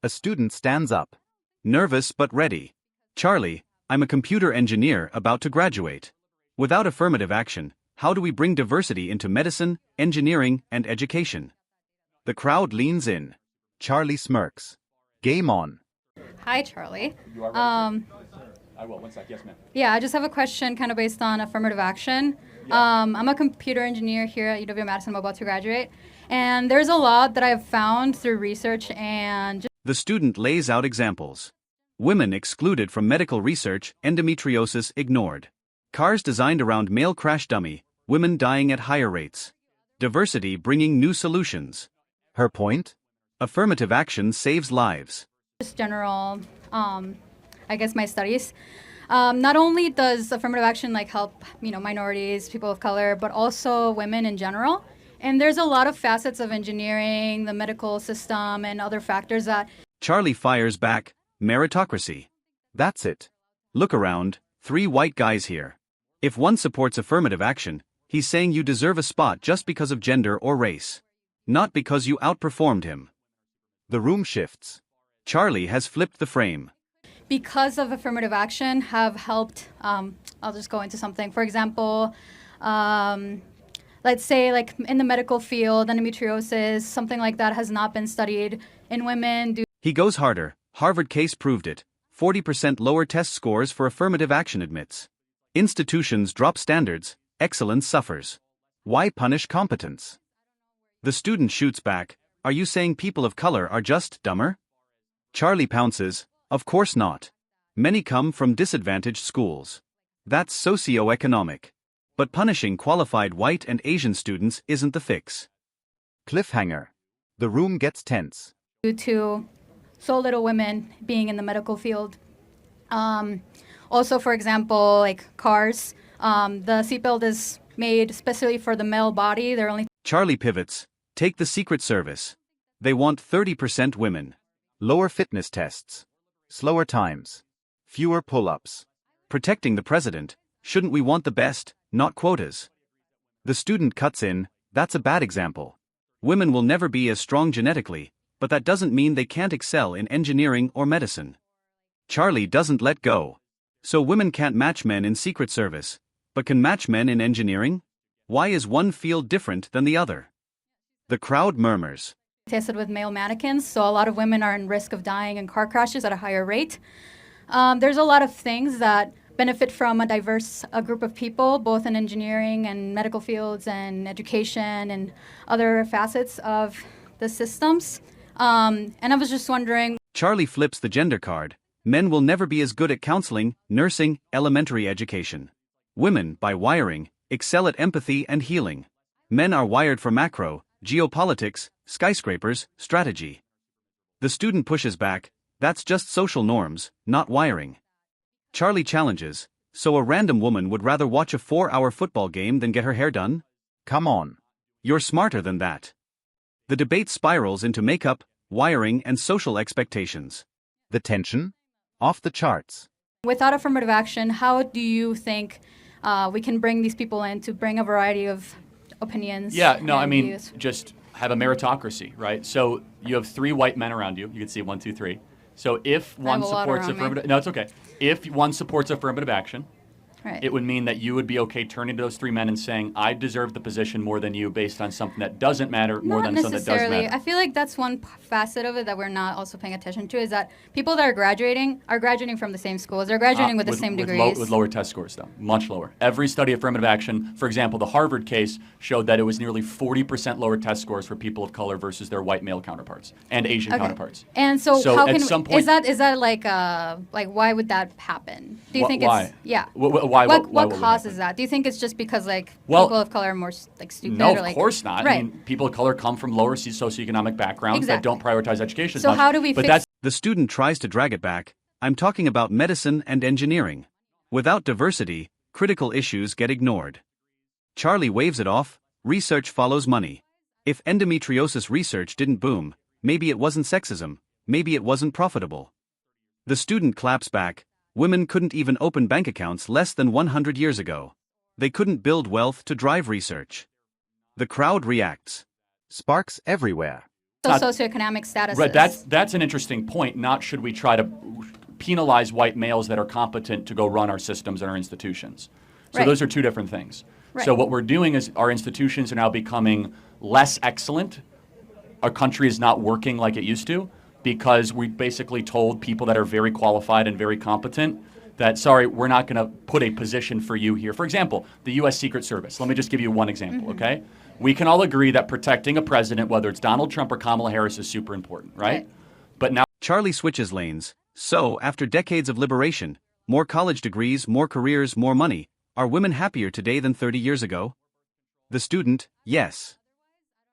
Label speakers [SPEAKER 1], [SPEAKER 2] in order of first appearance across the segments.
[SPEAKER 1] A student stands up. Nervous but ready. Charlie, I'm a computer engineer about to graduate. Without affirmative action, how do we bring diversity into medicine, engineering, and education? The crowd leans in. Charlie smirks. Game on.
[SPEAKER 2] Hi, Charlie.
[SPEAKER 3] You are ready? I will. 1 sec. Yes, ma'am.
[SPEAKER 2] Yeah, I just have a question kind of based on affirmative action. I'm a computer engineer here at UW-Madison. I'm about to graduate. And there's a lot that I've found through research and
[SPEAKER 1] The student lays out examples. Women excluded from medical research, endometriosis ignored. Cars designed around male crash dummy, women dying at higher rates. Diversity bringing new solutions. Her point? Affirmative action saves lives.
[SPEAKER 2] just general, I guess, my studies. Not only does affirmative action help, minorities, people of color, but also women in general. And there's a lot of facets of engineering, the medical system, and other factors that
[SPEAKER 1] Charlie fires back, meritocracy. That's it. Look around, 3 white guys here. If one supports affirmative action, he's saying you deserve a spot just because of gender or race. Not because you outperformed him. The room shifts. Charlie has flipped the frame.
[SPEAKER 2] because of affirmative action have helped, I'll just go into something. For example, let's say in the medical field, endometriosis, something like that has not been studied in women.
[SPEAKER 1] He goes harder. Harvard case proved it. 40% lower test scores for affirmative action admits. Institutions drop standards, excellence suffers. Why punish competence? The student shoots back, are you saying people of color are just dumber? Charlie pounces, of course not. Many come from disadvantaged schools. That's socioeconomic. But punishing qualified white and Asian students isn't the fix. Cliffhanger. The room gets tense.
[SPEAKER 2] Due to so little women being in the medical field. Also, for example, cars, the seatbelt is made specifically for the male body. They're only
[SPEAKER 1] Charlie pivots. Take the Secret Service. They want 30% women. Lower fitness tests. Slower times. Fewer pull-ups. Protecting the president. Shouldn't we want the best, not quotas? The student cuts in, that's a bad example. Women will never be as strong genetically, but that doesn't mean they can't excel in engineering or medicine. Charlie doesn't let go. So women can't match men in Secret Service, but can match men in engineering? Why is one field different than the other? The crowd murmurs.
[SPEAKER 2] tested with male mannequins, so a lot of women are in risk of dying in car crashes at a higher rate. There's a lot of things that benefit from a diverse group of people, both in engineering and medical fields and education and other facets of the systems. And I was just wondering.
[SPEAKER 1] Charlie flips the gender card. Men will never be as good at counseling, nursing, elementary education. Women, by wiring, excel at empathy and healing. Men are wired for macro, geopolitics, skyscrapers, strategy. The student pushes back, that's just social norms, not wiring. Charlie challenges, so a random woman would rather watch a 4-hour football game than get her hair done? Come on. You're smarter than that. The debate spirals into makeup, wiring, and social expectations. The tension? Off the charts.
[SPEAKER 2] Without affirmative action, how do you think we can bring these people in to bring a variety of opinions?
[SPEAKER 3] Yeah, no, I mean,
[SPEAKER 2] views?
[SPEAKER 3] just have a meritocracy, right? So you have 3 white men around you. You can see 1, 2, 3. So if one
[SPEAKER 2] have a lot
[SPEAKER 3] supports
[SPEAKER 2] around me.
[SPEAKER 3] affirmative, no, it's okay. If one supports affirmative action,
[SPEAKER 2] Right.
[SPEAKER 3] it would mean that you would be okay turning to those 3 men and saying, I deserve the position more than you based on something that doesn't matter more
[SPEAKER 2] Not
[SPEAKER 3] than something that does
[SPEAKER 2] necessarily.
[SPEAKER 3] matter.
[SPEAKER 2] I feel like that's one facet of it that we're not also paying attention to, is that people that are graduating from the same schools. They're graduating with the same degrees.
[SPEAKER 3] With lower test scores, though. Much lower. Every study of affirmative action, for example, the Harvard case showed that it was nearly 40% lower test scores for people of color versus their white male counterparts and Asian counterparts.
[SPEAKER 2] And so how
[SPEAKER 3] at
[SPEAKER 2] can
[SPEAKER 3] some point,
[SPEAKER 2] is that like why would that happen? Do you think
[SPEAKER 3] why?
[SPEAKER 2] it's yeah?
[SPEAKER 3] Why
[SPEAKER 2] What
[SPEAKER 3] would it
[SPEAKER 2] causes
[SPEAKER 3] happen?
[SPEAKER 2] that? Do you think it's just because
[SPEAKER 3] Well,
[SPEAKER 2] people of color are more stupid?
[SPEAKER 3] No,
[SPEAKER 2] or,
[SPEAKER 3] of course not.
[SPEAKER 2] Right.
[SPEAKER 3] I mean, people of color come from lower socioeconomic backgrounds that don't prioritize education
[SPEAKER 2] So
[SPEAKER 3] as much.
[SPEAKER 2] how do we
[SPEAKER 3] but
[SPEAKER 2] fix
[SPEAKER 3] that's
[SPEAKER 1] The student tries to drag it back. I'm talking about medicine and engineering. Without diversity, critical issues get ignored. Charlie waves it off. Research follows money. If endometriosis research didn't boom, maybe it wasn't sexism, maybe it wasn't profitable. The student claps back. Women couldn't even open bank accounts less than 100 years ago. They couldn't build wealth to drive research. The crowd reacts. Sparks everywhere.
[SPEAKER 2] socioeconomic statuses.
[SPEAKER 3] Right, that's an interesting point. Not should we try to penalize white males that are competent to go run our systems and our institutions. So
[SPEAKER 2] Right.
[SPEAKER 3] those are two different things.
[SPEAKER 2] Right.
[SPEAKER 3] So what we're doing is our institutions are now becoming less excellent. Our country is not working like it used to because we basically told people that are very qualified and very competent that, sorry, we're not going to put a position for you here. For example, the U.S. Secret Service. Let me just give you one example, okay? We can all agree that protecting a president, whether it's Donald Trump or Kamala Harris, is super important, right? But now
[SPEAKER 1] Charlie switches lanes. So, after decades of liberation, more college degrees, more careers, more money, are women happier today than 30 years ago? The student, yes.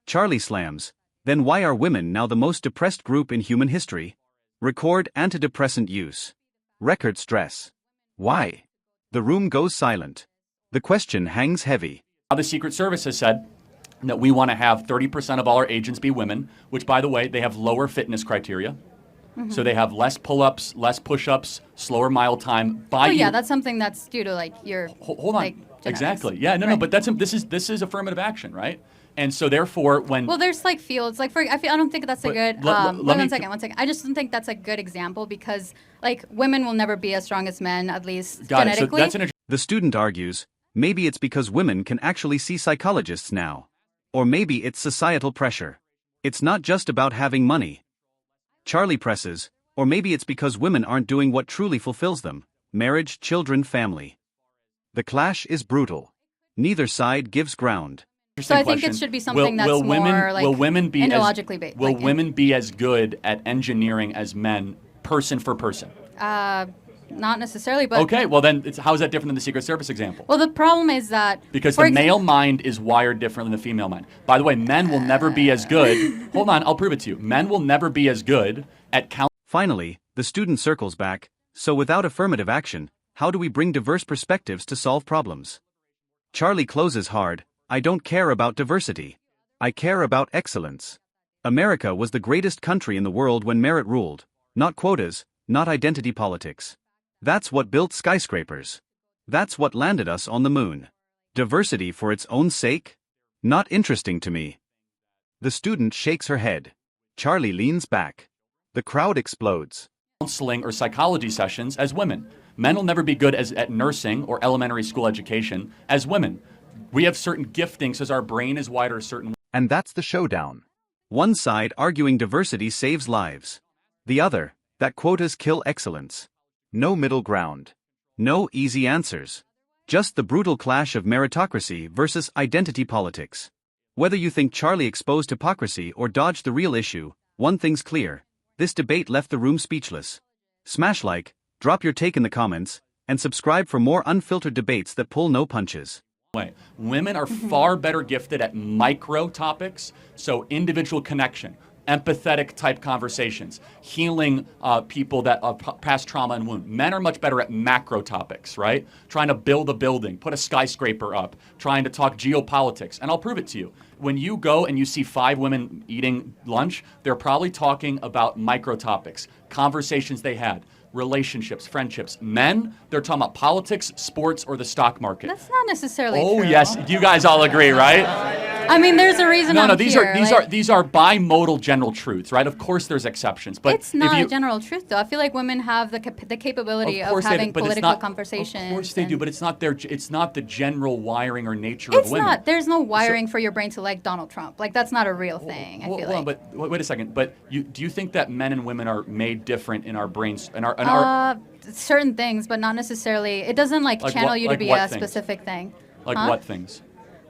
[SPEAKER 1] Charlie slams. Then why are women now the most depressed group in human history? Record antidepressant use. Record stress. Why? The room goes silent. The question hangs heavy.
[SPEAKER 3] the Secret Service has said that we want to have 30% of all our agents be women, which, by the way, they have lower fitness criteria. So they have less pull-ups, less push-ups, slower mile time.
[SPEAKER 2] That's something that's due to like your
[SPEAKER 3] Hold on.
[SPEAKER 2] like, genetics.
[SPEAKER 3] Exactly. Yeah. No.
[SPEAKER 2] Right.
[SPEAKER 3] But this is affirmative action, right? And so therefore, when
[SPEAKER 2] there's like fields like I don't think that's a
[SPEAKER 3] But
[SPEAKER 2] good. One second. I just don't think that's a good example because like women will never be as strong as men, at least
[SPEAKER 3] got it. So
[SPEAKER 2] genetically.
[SPEAKER 3] that's an
[SPEAKER 1] The student argues, maybe it's because women can actually see psychologists now. Or maybe it's societal pressure. It's not just about having money. Charlie presses, or maybe it's because women aren't doing what truly fulfills them: marriage, children, family. The clash is brutal. Neither side gives ground.
[SPEAKER 2] So I think it should be something that's more like ideologically based.
[SPEAKER 3] Will women be as good at engineering as men, person for person?
[SPEAKER 2] Not necessarily, but
[SPEAKER 3] Okay, well then, how is that different than the Secret Service example?
[SPEAKER 2] well, the problem is that
[SPEAKER 3] Because the male mind is wired different than the female mind. By the way, men will never be as good. Hold on, I'll prove it to you. Men will never be as good at counting.
[SPEAKER 1] Finally, the student circles back. So without affirmative action, how do we bring diverse perspectives to solve problems? Charlie closes hard. I don't care about diversity. I care about excellence. America was the greatest country in the world when merit ruled, not quotas, not identity politics. That's what built skyscrapers. That's what landed us on the moon. Diversity for its own sake? Not interesting to me. The student shakes her head. Charlie leans back. The crowd explodes.
[SPEAKER 3] Counseling or psychology sessions as women. Men will never be good at nursing or elementary school education as women. We have certain giftings as our brain is wired a certain way.
[SPEAKER 1] And that's the showdown. One side arguing diversity saves lives. The other, that quotas kill excellence. No middle ground. No easy answers. Just the brutal clash of meritocracy versus identity politics. Whether you think Charlie exposed hypocrisy or dodged the real issue, one thing's clear. This debate left the room speechless. Smash like, drop your take in the comments, and subscribe for more unfiltered debates that pull no punches.
[SPEAKER 3] Women are far better gifted at micro topics, so individual connection, empathetic type conversations, healing people that past trauma and wound. Men are much better at macro topics, right? Trying to build a building, put a skyscraper up, trying to talk geopolitics. And I'll prove it to you. When you go and you see 5 women eating lunch, they're probably talking about micro topics, conversations they had, relationships, friendships. Men, they're talking about politics, sports, or the stock market.
[SPEAKER 2] That's not necessarily
[SPEAKER 3] Oh,
[SPEAKER 2] true.
[SPEAKER 3] yes. You guys all agree, right?
[SPEAKER 2] I mean, there's a reason.
[SPEAKER 3] No,
[SPEAKER 2] I'm
[SPEAKER 3] these
[SPEAKER 2] here,
[SPEAKER 3] are bimodal general truths, right? Of course, there's exceptions, but
[SPEAKER 2] it's not a general truth, though. I feel like women have the capability of having political conversations.
[SPEAKER 3] Of course they do, but it's not the general wiring or nature of women.
[SPEAKER 2] It's not. There's no wiring for your brain to like Donald Trump. Like that's not a real thing. I feel like.
[SPEAKER 3] But wait a second. But do you think that men and women are made different in our brains and our
[SPEAKER 2] certain things, but not necessarily. It doesn't channel you to be a specific thing.
[SPEAKER 3] Like what things?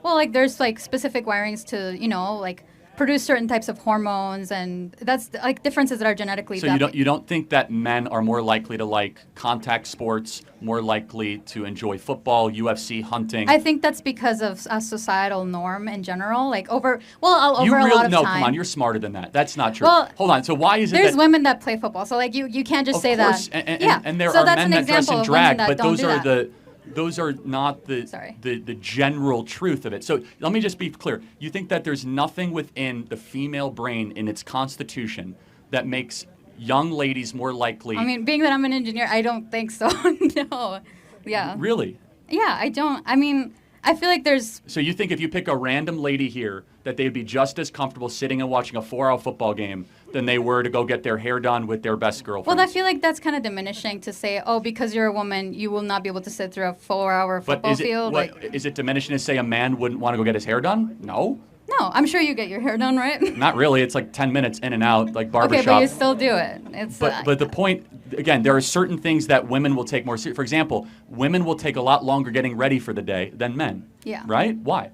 [SPEAKER 2] Well, like there's like specific wirings to like produce certain types of hormones, and that's like differences that are genetically.
[SPEAKER 3] So you don't think that men are more likely to like contact sports, more likely to enjoy football, UFC, hunting?
[SPEAKER 2] I think that's because of a societal norm in general. Like over a lot of time.
[SPEAKER 3] No, come on, you're smarter than that. That's not true.
[SPEAKER 2] Well,
[SPEAKER 3] hold on. So why is it
[SPEAKER 2] there's
[SPEAKER 3] that
[SPEAKER 2] women that play football? So like you can't just say
[SPEAKER 3] course,
[SPEAKER 2] that.
[SPEAKER 3] And there
[SPEAKER 2] so
[SPEAKER 3] are
[SPEAKER 2] that's
[SPEAKER 3] men
[SPEAKER 2] an
[SPEAKER 3] that dress
[SPEAKER 2] example
[SPEAKER 3] in
[SPEAKER 2] of
[SPEAKER 3] drag,
[SPEAKER 2] women that
[SPEAKER 3] but
[SPEAKER 2] don't do that.
[SPEAKER 3] Those are not the general truth of it. So let me just be clear. You think that there's nothing within the female brain in its constitution that makes young ladies more likely?
[SPEAKER 2] I mean, being that I'm an engineer, I don't think so. No. Yeah.
[SPEAKER 3] Really?
[SPEAKER 2] Yeah, I don't. I mean, I feel like there's...
[SPEAKER 3] So you think if you pick a random lady here that they'd be just as comfortable sitting and watching a 4-hour football game than they were to go get their hair done with their best girlfriend.
[SPEAKER 2] Well, I feel like that's kind of diminishing to say, oh, because you're a woman, you will not be able to sit through a 4-hour football field.
[SPEAKER 3] Is it diminishing to say a man wouldn't want to go get his hair done? No.
[SPEAKER 2] No, I'm sure you get your hair done, right?
[SPEAKER 3] Not really. It's like 10 minutes in and out, like barbershop.
[SPEAKER 2] Okay, but you still do it.
[SPEAKER 3] But the point, again, there are certain things that women will take more seriously. For example, women will take a lot longer getting ready for the day than men.
[SPEAKER 2] Yeah.
[SPEAKER 3] Right? Why?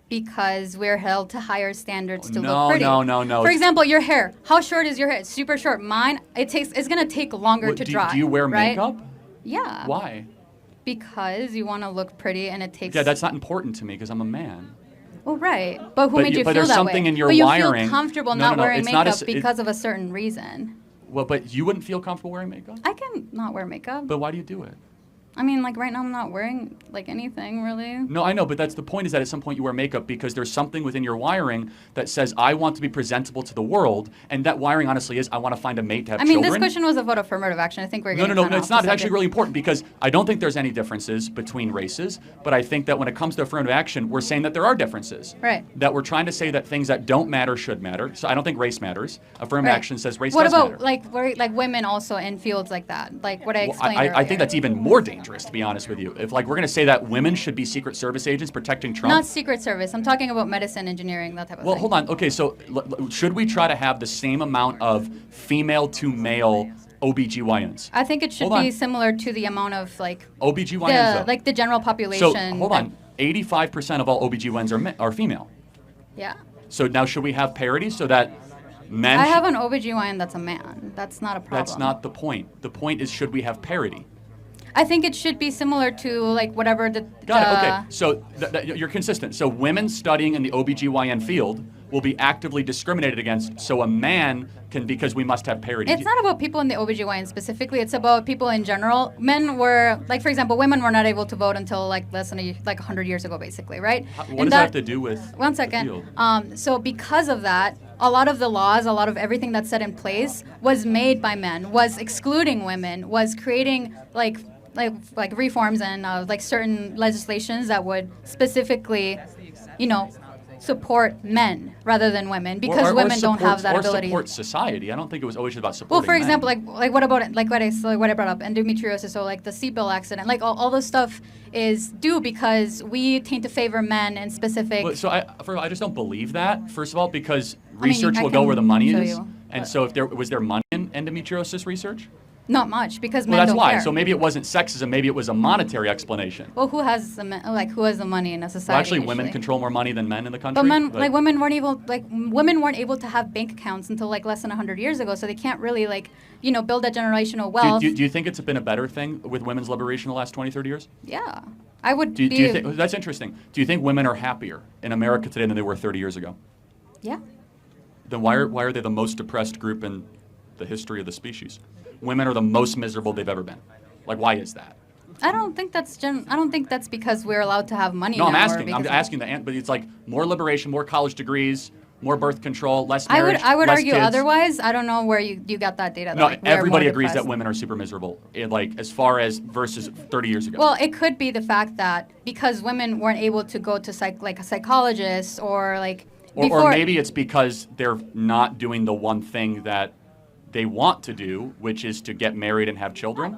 [SPEAKER 2] Because we're held to higher standards to
[SPEAKER 3] No,
[SPEAKER 2] look pretty.
[SPEAKER 3] no.
[SPEAKER 2] For example, your hair. How short is your hair? It's super short. Mine, it's gonna take longer to dry.
[SPEAKER 3] Do you wear
[SPEAKER 2] right?
[SPEAKER 3] makeup?
[SPEAKER 2] Yeah.
[SPEAKER 3] Why?
[SPEAKER 2] Because you want to look pretty, and it takes.
[SPEAKER 3] Yeah, that's not important to me because I'm a man.
[SPEAKER 2] Well, right. But who made you feel
[SPEAKER 3] there's
[SPEAKER 2] that
[SPEAKER 3] something
[SPEAKER 2] way?
[SPEAKER 3] in your
[SPEAKER 2] but you
[SPEAKER 3] wiring.
[SPEAKER 2] feel comfortable
[SPEAKER 3] No,
[SPEAKER 2] not wearing
[SPEAKER 3] it's not
[SPEAKER 2] makeup because of a certain reason.
[SPEAKER 3] Well, but you wouldn't feel comfortable wearing makeup?
[SPEAKER 2] I can not wear makeup.
[SPEAKER 3] But why do you do it?
[SPEAKER 2] I mean, like right now I'm not wearing like anything really.
[SPEAKER 3] No, I know, but that's the point, is that at some point you wear makeup because there's something within your wiring that says, I want to be presentable to the world, and that wiring honestly is, I want to find a mate to have children.
[SPEAKER 2] This question was about affirmative action. I think we're getting
[SPEAKER 3] No,
[SPEAKER 2] kind of
[SPEAKER 3] it's not. It's
[SPEAKER 2] off
[SPEAKER 3] actually really important because I don't think there's any differences between races, but I think that when it comes to affirmative action, we're saying that there are differences.
[SPEAKER 2] Right.
[SPEAKER 3] That we're trying to say that things that don't matter should matter. So I don't think race matters. Affirmative action says race does matter.
[SPEAKER 2] What about like women also in fields like that? Like what I explained earlier.
[SPEAKER 3] I think that's even more dangerous, to be honest with you. If like we're going to say that women should be Secret Service agents protecting Trump.
[SPEAKER 2] Not Secret Service. I'm talking about medicine, engineering, that type of thing.
[SPEAKER 3] Well, hold on. Okay, so should we try to have the same amount of female to male OBGYNs?
[SPEAKER 2] I think it should be similar to the amount of like
[SPEAKER 3] OBGYNs,
[SPEAKER 2] the general population.
[SPEAKER 3] So hold on. 85% of all OBGYNs are female.
[SPEAKER 2] Yeah.
[SPEAKER 3] So now should we have parity so that men...
[SPEAKER 2] I have an OBGYN that's a man. That's not a problem.
[SPEAKER 3] That's not the point. The point is, should we have parity?
[SPEAKER 2] I think it should be similar to like whatever the...
[SPEAKER 3] Got it, okay. So you're consistent. So women studying in the OBGYN field will be actively discriminated against, so a man can, because we must have parity.
[SPEAKER 2] It's not about people in the OBGYN specifically, it's about people in general. Men were, like for example, women were not able to vote until like less than 100 years ago, basically, right?
[SPEAKER 3] What does that have to do with
[SPEAKER 2] One second. So because of that, a lot of the laws, a lot of everything that's set in place was made by men, was excluding women, was creating like reforms and like certain legislations that would specifically, support men rather than women, because women don't have that ability.
[SPEAKER 3] Or support society. I don't think it was always about supporting
[SPEAKER 2] Well, for example,
[SPEAKER 3] men.
[SPEAKER 2] like what about it? Like what I brought up, endometriosis, so like the seatbelt accident, like all this stuff is due because we tend to favor men in specific.
[SPEAKER 3] Well, so I just don't believe that. First of all, because research will go where the money is, and so if there was money in endometriosis research.
[SPEAKER 2] Not much, because men
[SPEAKER 3] that's
[SPEAKER 2] don't
[SPEAKER 3] why.
[SPEAKER 2] care.
[SPEAKER 3] So maybe it wasn't sexism. Maybe it was a monetary explanation.
[SPEAKER 2] Well, who has the money in a society?
[SPEAKER 3] Well, actually, women control more money than men in the country.
[SPEAKER 2] But women weren't able to have bank accounts until like less than 100 years ago. So they can't really build that generational wealth.
[SPEAKER 3] Do you think it's been a better thing with women's liberation in the last 20, 30 years?
[SPEAKER 2] Yeah, I would.
[SPEAKER 3] Do you think that's interesting? Do you think women are happier in America today than they were 30 years ago?
[SPEAKER 2] Yeah.
[SPEAKER 3] Then why are they the most depressed group in the history of the species? Women are the most miserable they've ever been. Like, why is that?
[SPEAKER 2] I don't think that's because we're allowed to have money.
[SPEAKER 3] No,
[SPEAKER 2] now,
[SPEAKER 3] I'm asking but it's like more liberation, more college degrees, more birth control, less marriage,
[SPEAKER 2] I would
[SPEAKER 3] less
[SPEAKER 2] argue
[SPEAKER 3] kids.
[SPEAKER 2] Otherwise. I don't know where you got that data.
[SPEAKER 3] No, everybody agrees that women are super miserable, as far as versus 30 years ago.
[SPEAKER 2] Well, it could be the fact that because women weren't able to go to a psychologist or like.
[SPEAKER 3] Or maybe it's because they're not doing the one thing that they want to do, which is to get married and have children.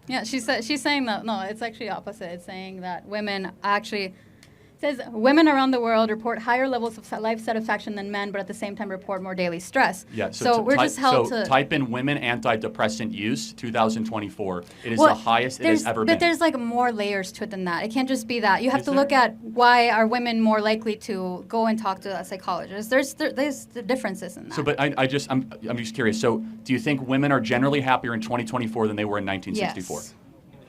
[SPEAKER 2] Yeah, she's saying that, no, it's actually opposite. It's saying that women actually, says women around the world report higher levels of life satisfaction than men, but at the same time report more daily stress.
[SPEAKER 3] Yeah,
[SPEAKER 2] so we're just held to...
[SPEAKER 3] type in women antidepressant use 2024. It is the highest it has ever been.
[SPEAKER 2] But there's like more layers to it than that. It can't just be that. You have to look at why are women more likely to go and talk to a psychologist. There's the differences in that.
[SPEAKER 3] So, but I'm just curious. So, do you think women are generally happier in 2024 than they were in 1964?
[SPEAKER 2] Yes.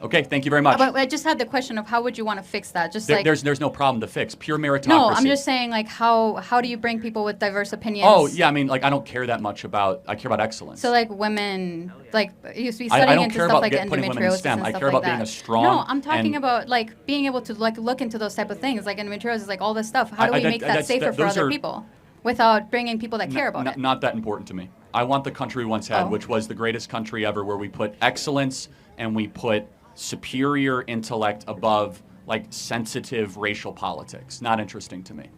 [SPEAKER 3] Okay, thank you very much.
[SPEAKER 2] But I just had the question of how would you want to fix that?
[SPEAKER 3] There's no problem to fix. Pure meritocracy.
[SPEAKER 2] No, I'm just saying like how do you bring people with diverse opinions?
[SPEAKER 3] Oh yeah, I mean I don't care that much about. I care about excellence.
[SPEAKER 2] So like women, like you used to be studying into stuff like endometriosis and
[SPEAKER 3] I
[SPEAKER 2] stuff
[SPEAKER 3] care
[SPEAKER 2] like
[SPEAKER 3] about being
[SPEAKER 2] that.
[SPEAKER 3] a strong.
[SPEAKER 2] No, I'm talking about like being able to like look into those type of things, like endometriosis, like all this stuff. How do we make that safer for other people without bringing people that care about it?
[SPEAKER 3] Not that important to me. I want the country we once had, which was the greatest country ever, where we put excellence and we put superior intellect above like sensitive racial politics. Not interesting to me.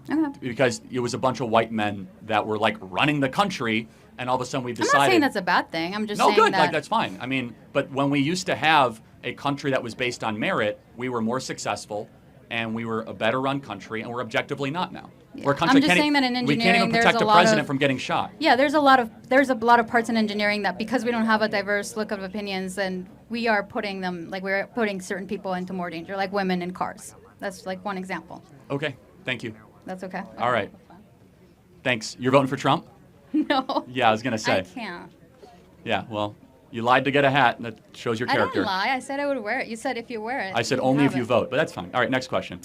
[SPEAKER 2] Okay.
[SPEAKER 3] Because it was a bunch of white men that were like running the country, and all of a sudden we've
[SPEAKER 2] I'm
[SPEAKER 3] decided.
[SPEAKER 2] not saying that's a bad thing. I'm just
[SPEAKER 3] no,
[SPEAKER 2] saying
[SPEAKER 3] good.
[SPEAKER 2] that.
[SPEAKER 3] Like that's fine. I mean, but when we used to have a country that was based on merit, we were more successful, and we were a better run country, and we're objectively not now.
[SPEAKER 2] Yeah.
[SPEAKER 3] We're a country
[SPEAKER 2] I'm just
[SPEAKER 3] can't
[SPEAKER 2] saying that in
[SPEAKER 3] we can't even
[SPEAKER 2] engineering, there's
[SPEAKER 3] protect
[SPEAKER 2] a
[SPEAKER 3] a
[SPEAKER 2] lot
[SPEAKER 3] president
[SPEAKER 2] of-
[SPEAKER 3] from getting shot.
[SPEAKER 2] Yeah, there's a lot of parts in engineering that because we don't have a diverse look of opinions, and we are putting we're putting certain people into more danger, like women in cars. That's like one example.
[SPEAKER 3] Okay, thank you.
[SPEAKER 2] That's okay.
[SPEAKER 3] All right. Thanks. You're voting for Trump?
[SPEAKER 2] No.
[SPEAKER 3] Yeah, I was gonna say.
[SPEAKER 2] I can't.
[SPEAKER 3] Yeah, well, you lied to get a hat, and that shows your
[SPEAKER 2] I
[SPEAKER 3] character.
[SPEAKER 2] didn't lie. I said I would wear it. You said if you wear it.
[SPEAKER 3] I said
[SPEAKER 2] you
[SPEAKER 3] only
[SPEAKER 2] have
[SPEAKER 3] if you
[SPEAKER 2] it.
[SPEAKER 3] vote, but that's fine. All right, next question.